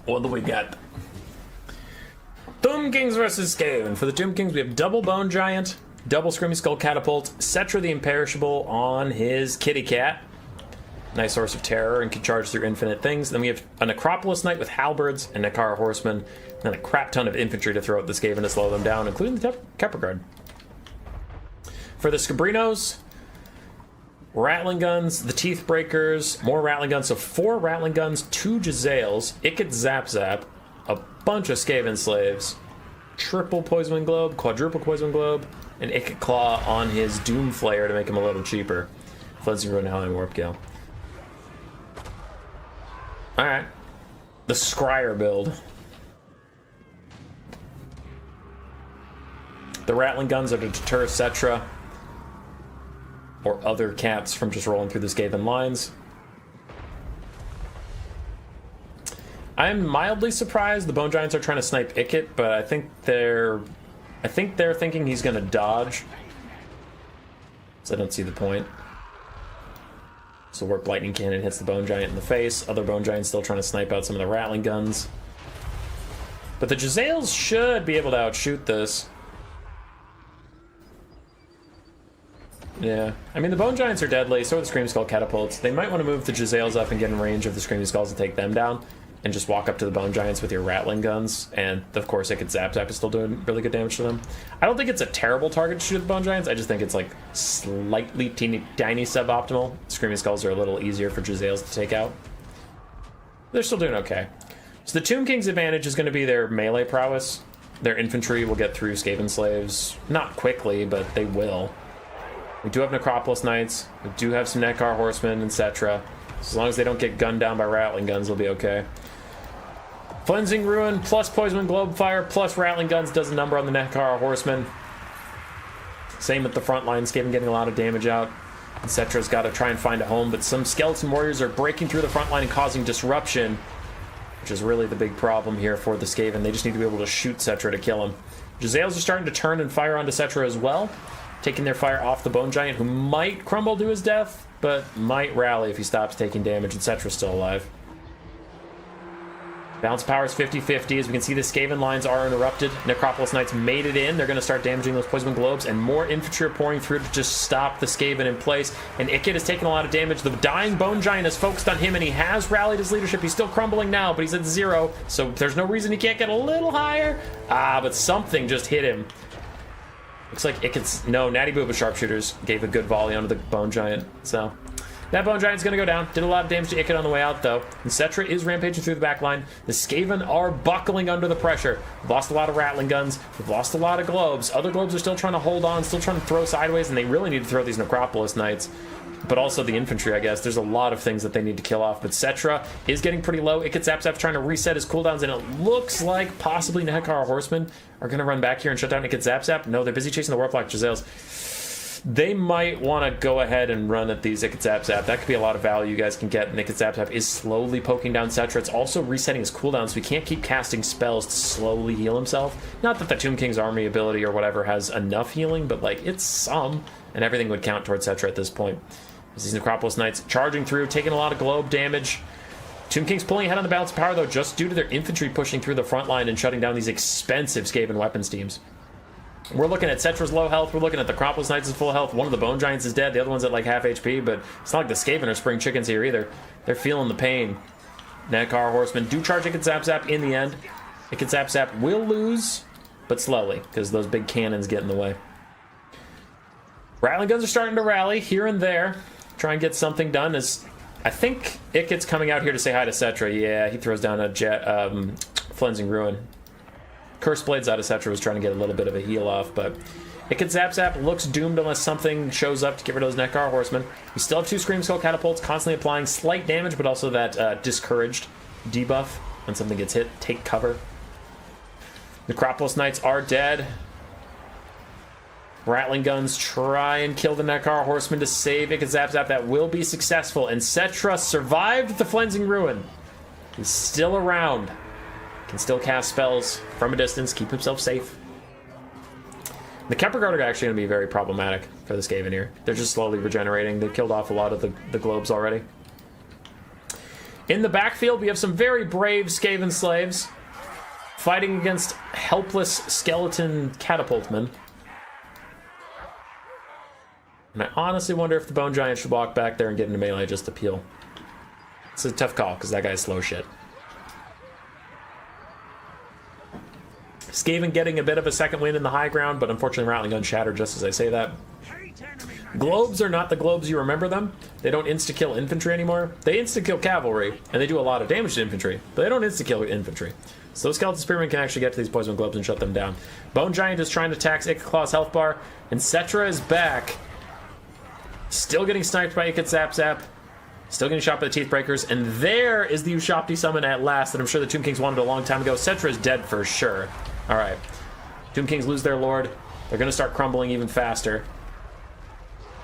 What do we got? Tomb Kings versus Skaven. For the Tomb Kings, we have double Bone Giant, double Screaming Skull Catapult, Cetra the Imperishable on his Kitty Cat. Nice source of terror and can charge through infinite things. Then we have a Necropolis Knight with Halberds and Nekara Horsemen, and then a crap ton of infantry to throw at the Skaven to slow them down, including the Kepler Guard. For the Scabrinos, Rattling Guns, the Teeth Breakers, more Rattling Guns, so 4 Rattling Guns, 2 Jezzails, Ikit Zap Zap, a bunch of Skaven Slaves, triple Poison Globe, quadruple Poison Globe, and Ikit Claw on his Doom Flayer to make him a little cheaper. Cleansing Ruin, Howling Warp Gale. Alright. The Scryer build. The Rattling Guns are to deter Cetra or other cats from just rolling through the Skaven lines. I'm mildly surprised the Bone Giants are trying to snipe Ikit, but I think they're thinking he's gonna dodge. So I don't see the point. So Warp Lightning Cannon hits the Bone Giant in the face. Other Bone Giants still trying to snipe out some of the Rattling Guns. But the Jezzails should be able to outshoot this. Yeah. I mean, the Bone Giants are deadly, so are the Scream Skull Catapults. They might want to move the Jezzails up and get in range of the Screaming Skulls and take them down. And just walk up to the Bone Giants with your Rattling Guns. And, of course, Ikit Zap Zap is still doing really good damage to them. I don't think it's a terrible target to shoot at the Bone Giants. I just think it's, like, slightly tiny suboptimal. Screaming Skulls are a little easier for Jezzails to take out. They're still doing okay. So the Tomb King's advantage is going to be their melee prowess. Their infantry will get through Skaven Slaves. Not quickly, but they will. We do have Necropolis Knights. We do have some Nekar Horsemen, etc. As long as they don't get gunned down by Rattling Guns, they'll be okay. Cleansing Ruin plus Poison Globe Fire plus Rattling Guns does a number on the Nekara Horsemen. Same with the front line, Skaven getting a lot of damage out. Cetra's got to try and find a home, but some Skeleton Warriors are breaking through the front line and causing disruption, which is really the big problem here for the Skaven. They just need to be able to shoot Cetra to kill him. Jezzails are starting to turn and fire onto Cetra as well, taking their fire off the Bone Giant, who might crumble to his death, but might rally if he stops taking damage, and Cetra's still alive. Balance power is 50-50. As we can see, the Skaven lines are interrupted. Necropolis Knights made it in. They're going to start damaging those Poison Globes, and more infantry are pouring through to just stop the Skaven in place. And Ikit has taken a lot of damage. The dying Bone Giant is focused on him, and he has rallied his leadership. He's still crumbling now, but he's at 0, so there's no reason he can't get a little higher. But something just hit him. Looks like Ikit's... No, Natty Booba Sharpshooters gave a good volley onto the Bone Giant, so... That Bone Giant's going to go down. Did a lot of damage to Ikit on the way out, though. And Cetra is rampaging through the back line. The Skaven are buckling under the pressure. We've lost a lot of Rattling Guns. We've lost a lot of Globes. Other Globes are still trying to hold on, still trying to throw sideways, and they really need to throw these Necropolis Knights. But also the infantry, I guess. There's a lot of things that they need to kill off. But Cetra is getting pretty low. Ikit Zap Zap's trying to reset his cooldowns, and it looks like possibly Nekara Horsemen are going to run back here and shut down Ikit Zap Zap. No, they're busy chasing the Warplock Jezzails. They might want to go ahead and run at these Ikit Zap Zap. That could be a lot of value you guys can get. And Ikit Zap Zap is slowly poking down Cetra. It's also resetting his cooldown, so he can't keep casting spells to slowly heal himself. Not that the Tomb King's army ability or whatever has enough healing, but like it's some, and everything would count towards Cetra at this point. These Necropolis Knights charging through, taking a lot of globe damage. Tomb King's pulling ahead on the balance of power, though, just due to their infantry pushing through the front line and shutting down these expensive Skaven weapons teams. We're looking at Cetra's low health. We're looking at the Necropolis Knights' full health. One of the Bone Giants is dead. The other one's at like half HP, but it's not like the Skaven are spring chickens here either. They're feeling the pain. Nekara Horsemen do charge Ikit Zap Zap in the end. Ikit Zap Zap will lose, but slowly, because those big cannons get in the way. Rattling Guns are starting to rally here and there. Try and get something done. As I think Ikit's coming out here to say hi to Cetra. Yeah, he throws down a Cleansing Ruin. Curse Blades out of Cetra was trying to get a little bit of a heal off, but Ikit Zap Zap looks doomed unless something shows up to get rid of those Nekara Horsemen. We still have 2 Scream Skull Catapults constantly applying slight damage, but also that Discouraged debuff. When something gets hit, take cover. Necropolis Knights are dead. Rattling Guns try and kill the Nekara Horsemen to save Ikit Zap Zap. That will be successful, and Cetra survived the Cleansing Ruin. He's still around. Can still cast spells from a distance, keep himself safe. The Kepler Guard are actually going to be very problematic for the Skaven here. They're just slowly regenerating. They've killed off a lot of the globes already. In the backfield, we have some very brave Skaven slaves fighting against helpless skeleton catapultmen. And I honestly wonder if the Bone Giant should walk back there and get into melee just to peel. It's a tough call, because that guy's slow shit. Skaven getting a bit of a second win in the high ground, but unfortunately Rattling Gun shattered just as I say that. Globes are not the globes you remember them. They don't insta-kill infantry anymore. They insta-kill cavalry, and they do a lot of damage to infantry, but they don't insta-kill infantry. So those Skeleton Spearmen can actually get to these Poison Globes and shut them down. Bone Giant is trying to tax Ikit health bar, and Settra is back. Still getting sniped by Ikit Zap Zap. Still getting shot by the Teeth Breakers, and there is the Ushabti summon at last that I'm sure the Tomb Kings wanted a long time ago. Settra is dead for sure. Alright. Tomb Kings lose their lord. They're going to start crumbling even faster.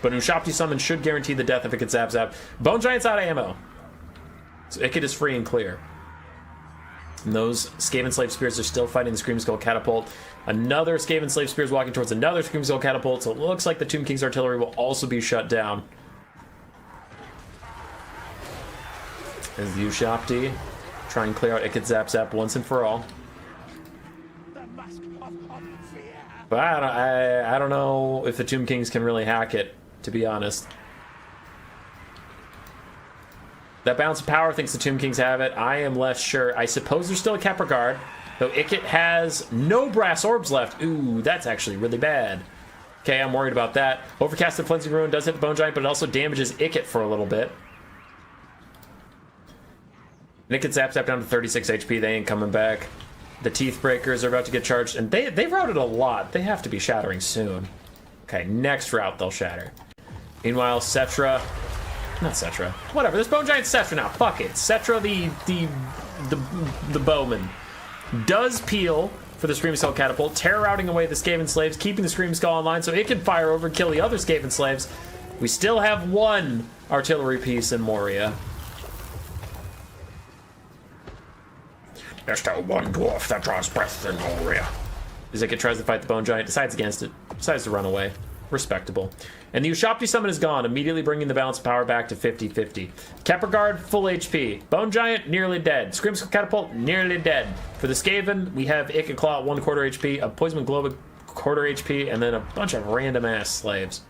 But Ushabti summon should guarantee the death of Ikit Zap Zap. Bone Giant's out of ammo. So Ikit is free and clear. And those Skaven Slave Spears are still fighting the Scream Skull Catapult. Another Skaven Slave Spear is walking towards another Scream Skull Catapult, so it looks like the Tomb King's artillery will also be shut down. As the Ushabti try and clear out Ikit Zap Zap once and for all. But I don't know if the Tomb Kings can really hack it, to be honest. That balance of power thinks the Tomb Kings have it. I am less sure. I suppose there's still a Kepler Guard, though Ikit has no brass orbs left. Ooh, that's actually really bad. Okay, I'm worried about that. Overcasted Flensing Ruin does hit the Bone Giant, but it also damages Ikit for a little bit. Ikit Zap Zap down to 36 HP. They ain't coming back. The Teeth Breakers are about to get charged, and they've routed a lot. They have to be shattering soon. Okay, next route they'll shatter. Meanwhile, Settra... Not Settra. Whatever, this Bone Giant's Settra now. Fuck it. Settra the bowman does peel for the Scream Skull Catapult, terror-routing away the Skaven Slaves, keeping the Scream Skull online so it can fire over and kill the other Skaven Slaves. We still have one artillery piece in Moria. There's still one dwarf that draws breath in Moria. Ikit tries to fight the Bone Giant, decides against it, decides to run away. Respectable. And the Ushabti summon is gone, immediately bringing the balance of power back to 50-50. Kepler Guard, full HP. Bone Giant, nearly dead. Scream Skull Catapult, nearly dead. For the Skaven, we have Ikit Claw at 1/4 HP, a Poison Globe at 1/4 HP, and then a bunch of random-ass slaves.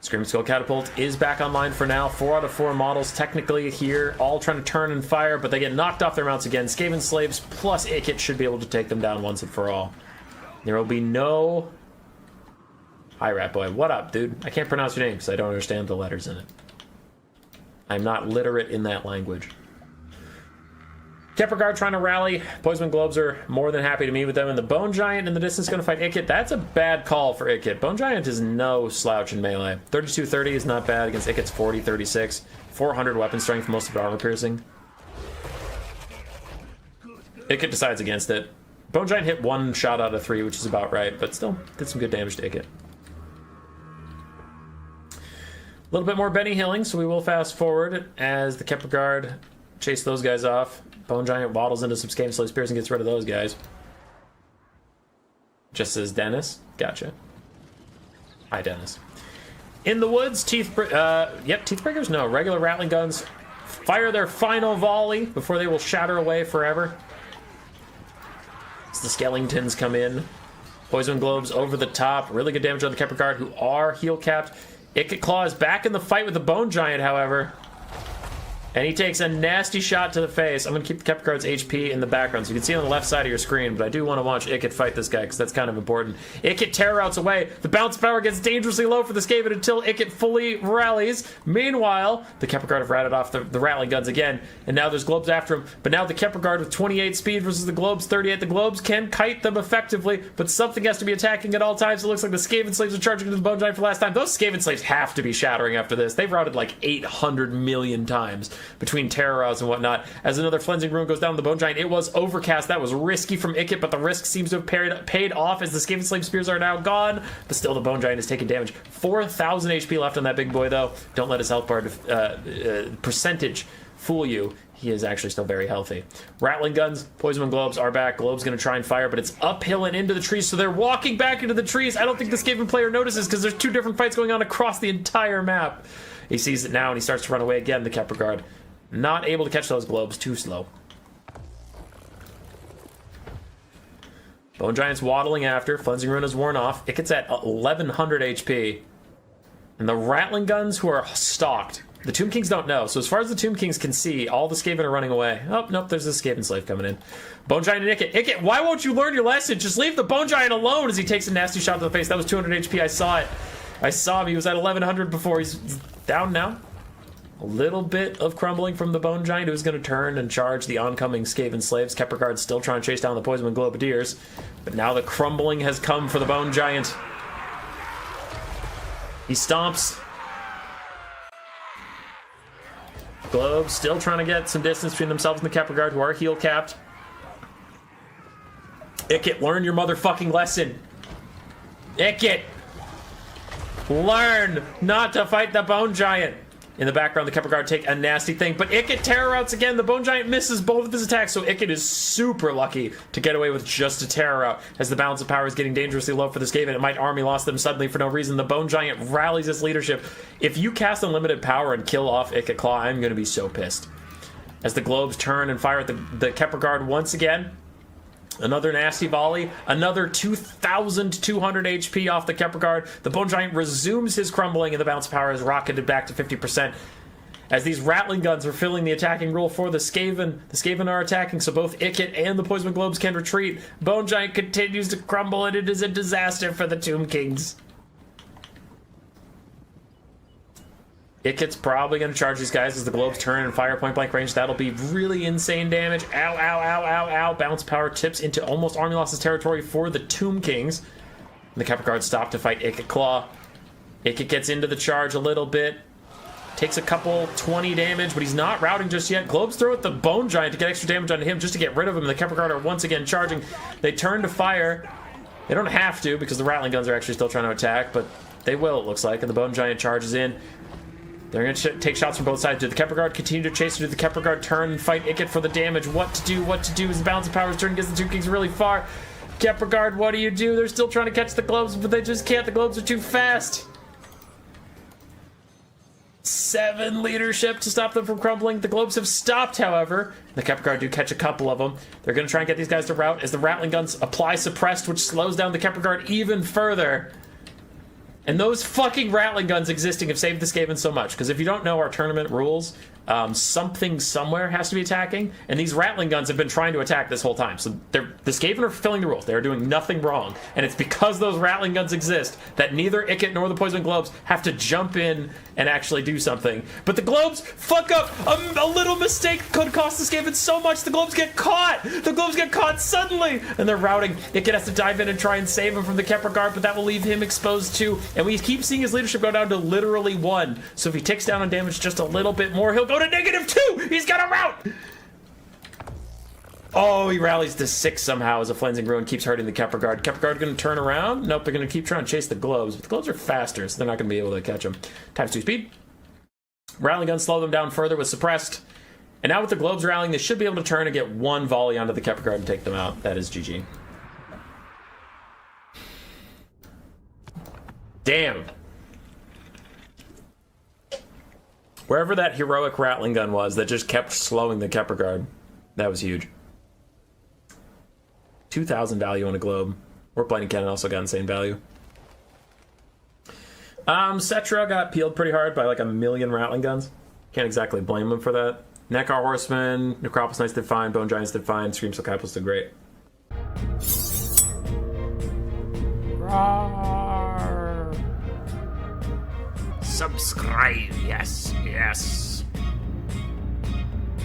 Scream Skull Catapult is back online for now. 4 out of 4 models technically here, all trying to turn and fire, but they get knocked off their mounts again. Skaven Slaves plus Ikit should be able to take them down once and for all. There will be no... Hi, Rat Boy. What up, dude? I can't pronounce your name because I don't understand the letters in it. I'm not literate in that language. Kepler Guard trying to rally. Poison Globes are more than happy to meet with them. And the Bone Giant in the distance going to fight Ikit. That's a bad call for Ikit. Bone Giant is no slouch in melee. 32-30 is not bad against Ikit's 40-36. 400 weapon strength, most of it armor piercing. Ikit decides against it. Bone Giant hit 1 shot out of 3, which is about right, but still did some good damage to Ikit. A little bit more Benny Hilling, so we will fast forward as the Kepler Guard chase those guys off. Bone Giant waddles into some Skaven Slave Spears and gets rid of those guys. Just as Dennis. Gotcha. Hi, Dennis. In the woods, Teeth Breakers? No, regular Rattling Guns fire their final volley before they will shatter away forever. As the Skeletons come in. Poison Globes over the top. Really good damage on the Kepler Guard, who are heal capped. Ikit Claw is back in the fight with the Bone Giant, however. And he takes a nasty shot to the face. I'm going to keep the Kepler Guard's HP in the background so you can see it on the left side of your screen, but I do want to watch Ikit fight this guy because that's kind of important. Ikit terror routes away. The bounce power gets dangerously low for the Skaven until Ikit fully rallies. Meanwhile, the Kepler Guard have ratted off the Rattling Guns again, and now there's Globes after him. But now the Kepler Guard with 28 speed versus the Globes 38. The Globes can kite them effectively, but something has to be attacking at all times. It looks like the Skaven Slaves are charging into the Bone Giant for last time. Those Skaven Slaves have to be shattering after this. They've routed like 800 million times between terror and whatnot. As another Flensing Ruin goes down the Bone Giant, it was overcast. That was risky from Ikit, but the risk seems to have paid off as the Skaven Slave Spears are now gone. But still, the Bone Giant is taking damage. 4,000 HP left on that big boy, though. Don't let his health bar percentage fool you. He is actually still very healthy. Rattling Guns, Poison Globes are back. Globe's going to try and fire, but it's uphill and into the trees, so they're walking back into the trees. I don't think the Skaven player notices because there's 2 different fights going on across the entire map. He sees it now, and he starts to run away again, the Kepler Guard. Not able to catch those globes, too slow. Bone Giant's waddling after. Flensing Rune is worn off. It gets at 1100 HP. And the Rattling Guns who are stalked. The Tomb Kings don't know. So as far as the Tomb Kings can see, all the Skaven are running away. Oh, nope, there's a Skaven slave coming in. Bone Giant and Ikit. Ikit, why won't you learn your lesson? Just leave the Bone Giant alone as he takes a nasty shot to the face. That was 200 HP. I saw it. I saw him. He was at 1100 before. He's down now. A little bit of crumbling from the Bone Giant, who's going to turn and charge the oncoming Skaven slaves. Kepler Guard's still trying to chase down the Poisonwind Globadiers. But now the crumbling has come for the Bone Giant. He stomps. Globes still trying to get some distance between themselves and the Kepler Guard, who are heal capped. Ikit, learn your motherfucking lesson. Ikit, learn not to fight the Bone Giant. In the background, the Kepler Guard take a nasty thing, but Ikit terror outs again. The Bone Giant misses both of his attacks, so Ikit is super lucky to get away with just a terror out. As the balance of power is getting dangerously low for this Skaven, it might army lost them suddenly for no reason. The Bone Giant rallies his leadership. If you cast unlimited power and kill off Ikit Claw, I'm going to be so pissed. As the globes turn and fire at the Kepler Guard once again. Another nasty volley, another 2,200 HP off the Kepler Guard. The Bone Giant resumes his crumbling, and the bounce power is rocketed back to 50%. As these Rattling Guns are filling the attacking role for the Skaven are attacking, so both Ikit and the Poisonwind Globes can retreat. Bone Giant continues to crumble, and it is a disaster for the Tomb Kings. Ikit's probably going to charge these guys as the globes turn and fire point blank range. That'll be really insane damage. Ow, ow, ow, ow, ow. Bounce power tips into almost army losses territory for the Tomb Kings. And the Kepler Guard stop to fight Ikit Claw. Ikit gets into the charge a little bit. Takes a couple 20 damage, but he's not routing just yet. Globes throw at the Bone Giant to get extra damage onto him just to get rid of him. The Kepler Guard are once again charging. They turn to fire. They don't have to because the Rattling Guns are actually still trying to attack, but they will, it looks like. And the Bone Giant charges in. They're going to take shots from both sides. Did the Kepler Guard continue to chase? Or did the Kepler Guard turn and fight Ikit for the damage? What to do? What to do? His balance of power is turning, gets the Tomb Kings really far. Kepler Guard, what do you do? They're still trying to catch the globes, but they just can't. The globes are too fast. 7 leadership to stop them from crumbling. The globes have stopped, however. The Kepler Guard do catch a couple of them. They're going to try and get these guys to rout as the Rattling Guns apply suppressed, which slows down the Kepler Guard even further. And those fucking Rattling Guns existing have saved the Skaven so much. Because if you don't know our tournament rules, something somewhere has to be attacking. And these Rattling Guns have been trying to attack this whole time. So the Skaven are fulfilling the rules. They're doing nothing wrong. And it's because those Rattling Guns exist that neither Ikit nor the Poisonwind Globes have to jump in and actually do something. But the Globes fuck up. A little mistake could cost the Skaven so much. The Globes get caught. The Globes get caught suddenly. And they're routing. Ikit has to dive in and try and save him from the Kepler Guard, but that will leave him exposed too. And we keep seeing his leadership go down to literally 1. So if he ticks down on damage just a little bit more, he'll go to -2. He's got a rout. Oh, he rallies to 6 somehow as a Flensing Rune keeps hurting the Kepler Guard. Kepler Guard going to turn around. Nope, they're going to keep trying to chase the globes. But the globes are faster, so they're not going to be able to catch them. ×2 speed. Rattling Guns slow them down further with suppressed. And now with the globes rallying, they should be able to turn and get 1 volley onto the Kepler Guard and take them out. That is GG. Damn. Wherever that heroic Rattling Gun was that just kept slowing the Kepler Guard, that was huge. 2,000 value on a globe. Warp Lightning Cannon also got insane value. Cetra got peeled pretty hard by like 1,000,000 Rattling Guns. Can't exactly blame him for that. Nekar Horsemen, Necropolis Knights did fine, Bone Giants did fine, Scream Silk Apples did great. Rawr. Subscribe, yes, yes.